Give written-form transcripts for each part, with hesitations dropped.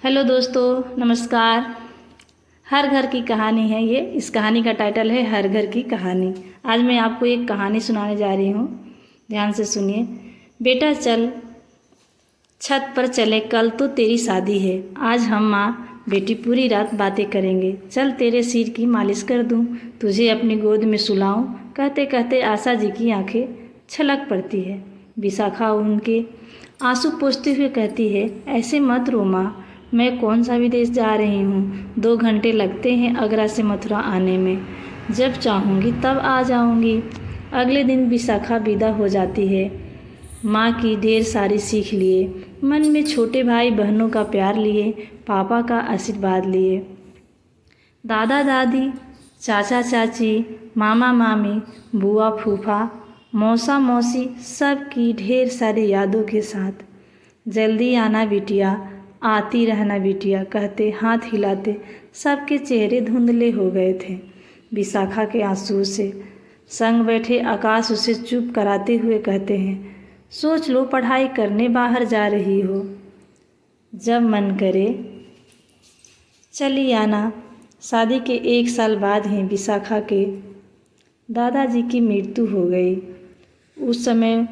Hello दोस्तों, नमस्कार। हर घर की कहानी है ये। इस कहानी का टाइटल है हर घर की कहानी। आज मैं आपको एक कहानी सुनाने जा रही हूँ। ध्यान से सुनिए। बेटा चल छत पर चले, कल तो तेरी शादी है। आज हम माँ बेटी पूरी रात बातें करेंगे। चल तेरे सिर की मालिश कर दूँ, तुझे अपनी गोद में सुलाऊँ। कहते कहते आशा जी की आंखें छलक पड़ती है। विशाखा उनके आंसू पोंछते हुए कहती है, ऐसे मत रो माँ, मैं कौन सा विदेश जा रही हूँ। 2 घंटे लगते हैं आगरा से मथुरा आने में। जब चाहूँगी तब आ जाऊँगी। अगले दिन विशाखा विदा हो जाती है, माँ की ढेर सारी सीख लिए, मन में छोटे भाई बहनों का प्यार लिए, पापा का आशीर्वाद लिए। दादा दादी, चाचा चाची, मामा मामी, बुआ फूफा, मौसा मौसी, सब की ढेर सारी यादों के साथ। जल्दी आना बिटिया, आती रहना बिटिया, कहते हाथ हिलाते सबके चेहरे धुंधले हो गए थे विशाखा के आंसू से। संग बैठे आकाश उसे चुप कराते हुए कहते हैं, सोच लो पढ़ाई करने बाहर जा रही हो, जब मन करे चली आना। शादी के 1 साल बाद ही विशाखा के दादाजी की मृत्यु हो गई। उस समय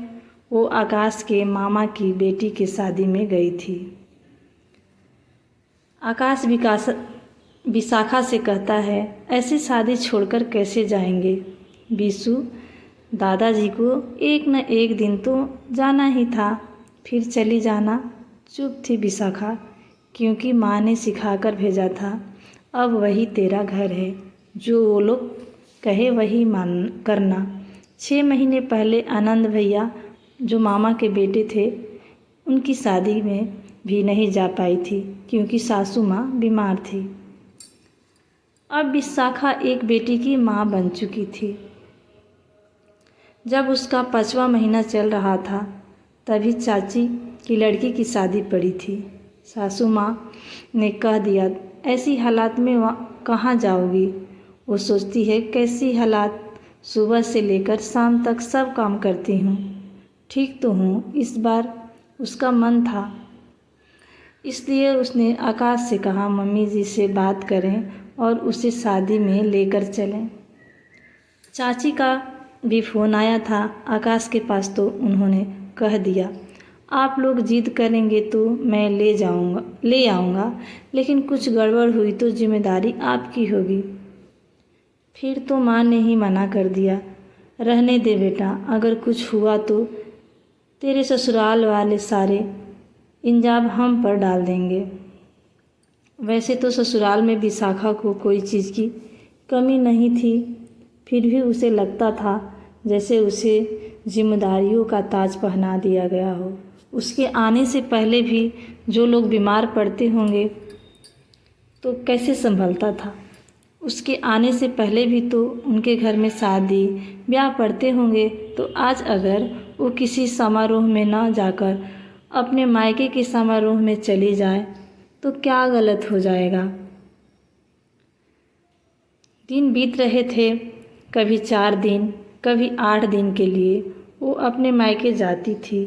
वो आकाश के मामा की बेटी के शादी में गई थी। आकाश विशाखा से कहता है, ऐसी शादी छोड़कर कैसे जाएंगे बीसू, दादाजी को एक न एक दिन तो जाना ही था, फिर चली जाना। चुप थी विशाखा, क्योंकि माँ ने सिखाकर भेजा था, अब वही तेरा घर है, जो वो लोग कहे वही मान करना। 6 महीने पहले आनंद भैया, जो मामा के बेटे थे, उनकी शादी में भी नहीं जा पाई थी, क्योंकि सासू माँ बीमार थी। अब विशाखा एक बेटी की माँ बन चुकी थी। जब उसका 5वां महीना चल रहा था, तभी चाची की लड़की की शादी पड़ी थी। सासू माँ ने कह दिया, ऐसी हालात में कहाँ जाओगी। वो सोचती है, कैसी हालात, सुबह से लेकर शाम तक सब काम करती हूँ, ठीक तो हूँ। इस बार उसका मन था, इसलिए उसने आकाश से कहा, मम्मी जी से बात करें और उसे शादी में लेकर चलें। चाची का भी फ़ोन आया था आकाश के पास, तो उन्होंने कह दिया, आप लोग जिद करेंगे तो मैं ले आऊँगा, लेकिन कुछ गड़बड़ हुई तो जिम्मेदारी आपकी होगी। फिर तो माँ ने ही मना कर दिया, रहने दे बेटा, अगर कुछ हुआ तो तेरे ससुराल वाले सारे इंजाम हम पर डाल देंगे। वैसे तो ससुराल में विशाखा को कोई चीज़ की कमी नहीं थी, फिर भी उसे लगता था जैसे उसे जिम्मेदारियों का ताज पहना दिया गया हो। उसके आने से पहले भी जो लोग बीमार पड़ते होंगे तो कैसे संभलता था। उसके आने से पहले भी तो उनके घर में शादी ब्याह पड़ते होंगे, तो आज अगर वो किसी समारोह में ना जाकर अपने मायके के समारोह में चली जाए तो क्या गलत हो जाएगा। दिन बीत रहे थे, कभी 4 दिन, कभी 8 दिन के लिए वो अपने मायके जाती थी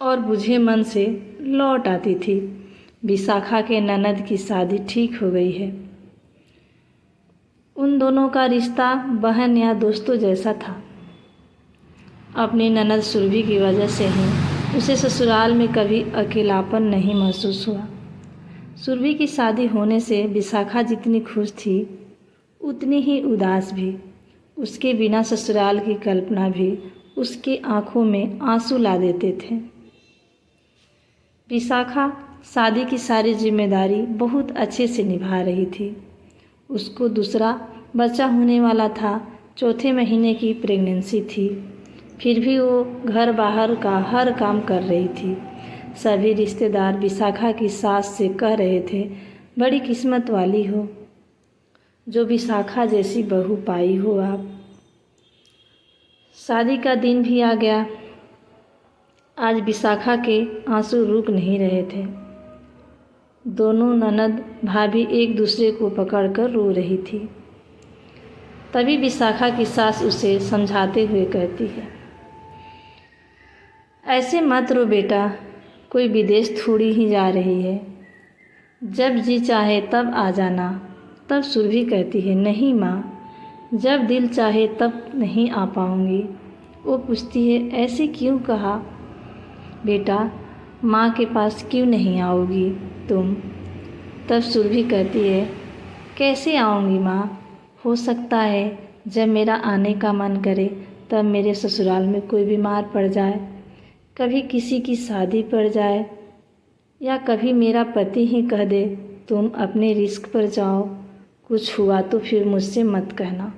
और बुझे मन से लौट आती थी। विशाखा के ननद की शादी ठीक हो गई है। उन दोनों का रिश्ता बहन या दोस्तों जैसा था। अपनी ननद सुरभि की वजह से ही उसे ससुराल में कभी अकेलापन नहीं महसूस हुआ। सुरभि की शादी होने से विशाखा जितनी खुश थी, उतनी ही उदास भी। उसके बिना ससुराल की कल्पना भी उसके आंखों में आंसू ला देते थे। विशाखा शादी की सारी जिम्मेदारी बहुत अच्छे से निभा रही थी। उसको दूसरा बच्चा होने वाला था, 4थे महीने की प्रेगनेंसी थी। फिर भी वो घर बाहर का हर काम कर रही थी। सभी रिश्तेदार विशाखा की सास से कह रहे थे, बड़ी किस्मत वाली हो, जो विशाखा जैसी बहू पाई हो आप। शादी का दिन भी आ गया। आज विशाखा के आंसू रुक नहीं रहे थे। दोनों ननद भाभी एक दूसरे को पकड़कर रो रही थी। तभी विशाखा की सास उसे समझाते हुए कहती है, ऐसे मत रो बेटा, कोई विदेश थोड़ी ही जा रही है। जब जी चाहे तब आ जाना। तब सुरभि कहती है, नहीं माँ, जब दिल चाहे तब नहीं आ पाऊँगी। वो पूछती है, ऐसे क्यों कहा बेटा, माँ के पास क्यों नहीं आओगी तुम? तब सुरभि कहती है, कैसे आऊँगी माँ? हो सकता है जब मेरा आने का मन करे तब मेरे ससुराल में कोई बीमार पड़ जाए, कभी किसी की शादी पड़ जाए, या कभी मेरा पति ही कह दे तुम अपने रिस्क पर जाओ, कुछ हुआ तो फिर मुझसे मत कहना।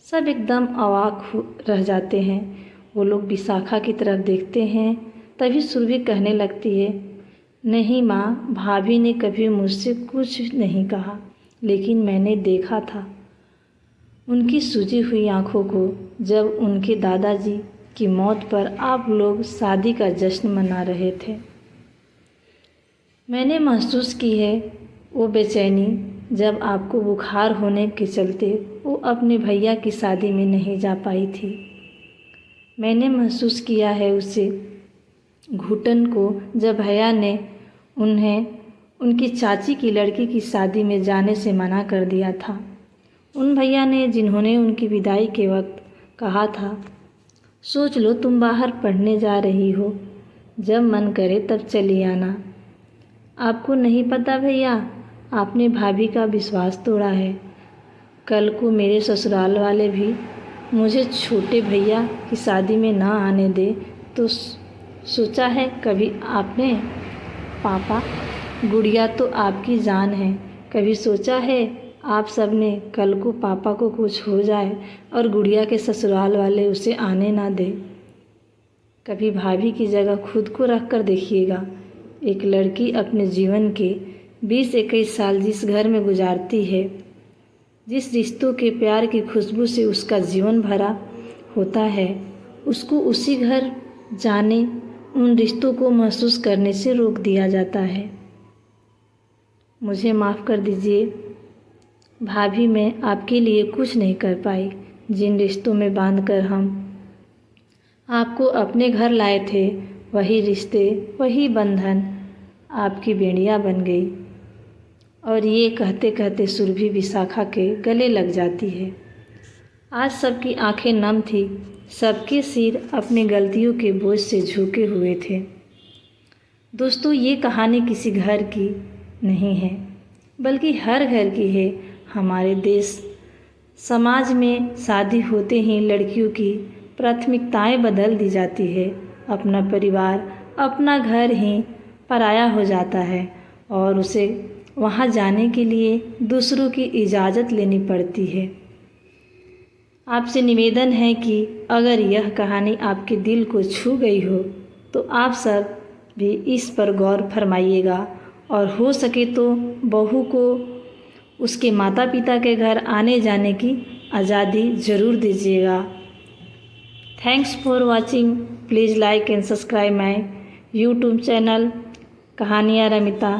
सब एकदम अवाक रह जाते हैं। वो लोग विशाखा की तरफ देखते हैं। तभी सुरभि कहने लगती है, नहीं माँ, भाभी ने कभी मुझसे कुछ नहीं कहा, लेकिन मैंने देखा था उनकी सूजी हुई आँखों को जब उनके दादाजी की मौत पर आप लोग शादी का जश्न मना रहे थे। मैंने महसूस की है वो बेचैनी जब आपको बुखार होने के चलते वो अपने भैया की शादी में नहीं जा पाई थी। मैंने महसूस किया है उसे घुटन को जब भैया ने उन्हें उनकी चाची की लड़की की शादी में जाने से मना कर दिया था। उन भैया ने जिन्होंने उनकी विदाई के वक्त कहा था, सोच लो तुम बाहर पढ़ने जा रही हो, जब मन करे तब चली आना। आपको नहीं पता भैया, आपने भाभी का विश्वास तोड़ा है। कल को मेरे ससुराल वाले भी मुझे छोटे भैया की शादी में ना आने दे तो सोचा है कभी आपने? पापा, गुड़िया तो आपकी जान है। कभी सोचा है आप सब ने कल को पापा को कुछ हो जाए और गुड़िया के ससुराल वाले उसे आने ना दे? कभी भाभी की जगह खुद को रख कर देखिएगा। एक लड़की अपने जीवन के 20-21 साल जिस घर में गुजारती है, जिस रिश्तों के प्यार की खुशबू से उसका जीवन भरा होता है, उसको उसी घर जाने, उन रिश्तों को महसूस करने से रोक दिया जाता है। मुझे माफ़ कर दीजिए भाभी, मैं आपके लिए कुछ नहीं कर पाई। जिन रिश्तों में बांधकर हम आपको अपने घर लाए थे, वही रिश्ते, वही बंधन आपकी बेड़िया बन गई। और ये कहते कहते सुरभि विशाखा के गले लग जाती है। आज सबकी आंखें नम थी, सबके सिर अपनी गलतियों के बोझ से झुके हुए थे। दोस्तों, ये कहानी किसी घर की नहीं है, बल्कि हर घर की है। हमारे देश समाज में शादी होते ही लड़कियों की प्राथमिकताएं बदल दी जाती है। अपना परिवार, अपना घर ही पराया हो जाता है और उसे वहां जाने के लिए दूसरों की इजाज़त लेनी पड़ती है। आपसे निवेदन है कि अगर यह कहानी आपके दिल को छू गई हो तो आप सब भी इस पर गौर फरमाइएगा और हो सके तो बहू को उसके माता पिता के घर आने जाने की आज़ादी ज़रूर दीजिएगा। Thanks for watching. Please like and subscribe my YouTube channel कहानियाँ रमिता।